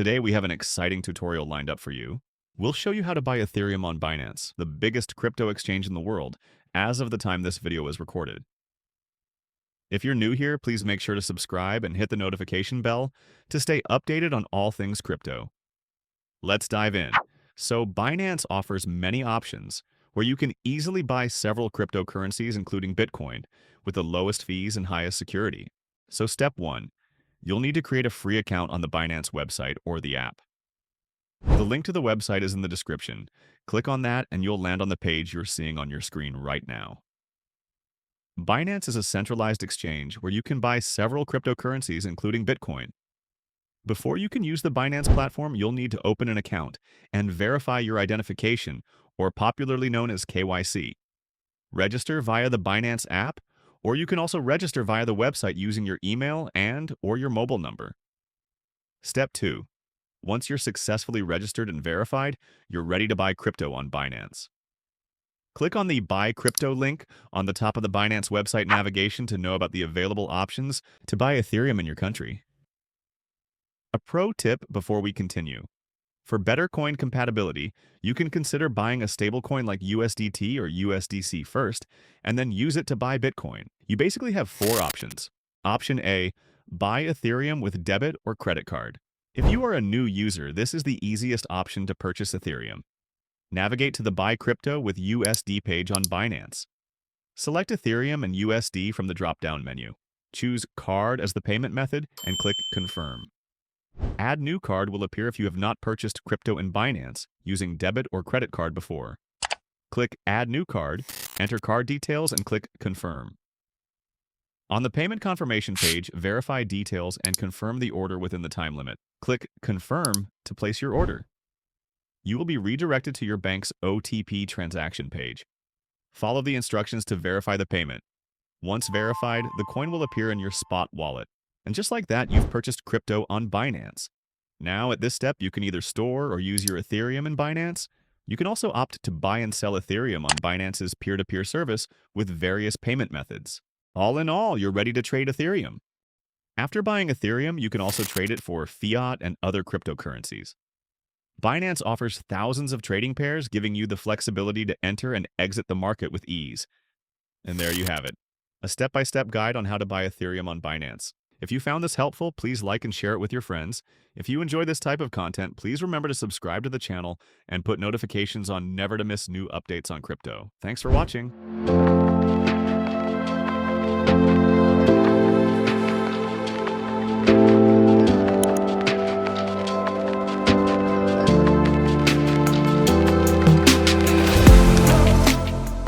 Today we have an exciting tutorial lined up for you. We'll show you how to buy Ethereum on Binance, the biggest crypto exchange in the world, as of the time this video is recorded. If you're new here, please make sure to subscribe and hit the notification bell to stay updated on all things crypto. Let's dive in. So Binance offers many options where you can easily buy several cryptocurrencies including Bitcoin with the lowest fees and highest security. So step 1. You'll need to create a free account on the Binance website or the app. The link to the website is in the description. Click on that and you'll land on the page you're seeing on your screen right now. Binance is a centralized exchange where you can buy several cryptocurrencies including Bitcoin. Before you can use the Binance platform, you'll need to open an account and verify your identification, or popularly known as KYC. Register via the Binance app, or you can also register via the website using your email and/or your mobile number. Step 2. Once you're successfully registered and verified, you're ready to buy crypto on Binance. Click on the Buy Crypto link on the top of the Binance website navigation to know about the available options to buy Ethereum in your country. A pro tip before we continue. For better coin compatibility, you can consider buying a stablecoin like USDT or USDC first, and then use it to buy Bitcoin. You basically have 4 options. Option A, buy Ethereum with debit or credit card. If you are a new user, this is the easiest option to purchase Ethereum. Navigate to the Buy Crypto with USD page on Binance. Select Ethereum and USD from the drop-down menu. Choose Card as the payment method and click Confirm. Add New Card will appear if you have not purchased crypto in Binance using debit or credit card before. Click Add New Card, enter card details, and click Confirm. On the payment confirmation page, verify details and confirm the order within the time limit. Click Confirm to place your order. You will be redirected to your bank's OTP transaction page. Follow the instructions to verify the payment. Once verified, the coin will appear in your spot wallet. And just like that, you've purchased crypto on Binance. Now, at this step, you can either store or use your Ethereum in Binance. You can also opt to buy and sell Ethereum on Binance's peer-to-peer service with various payment methods. All in all, you're ready to trade Ethereum. After buying Ethereum, you can also trade it for fiat and other cryptocurrencies. Binance offers thousands of trading pairs, giving you the flexibility to enter and exit the market with ease. And there you have it, a step-by-step guide on how to buy Ethereum on Binance. If you found this helpful, please like and share it with your friends. If you enjoy this type of content, please remember to subscribe to the channel and put notifications on never to miss new updates on crypto. Thanks for watching.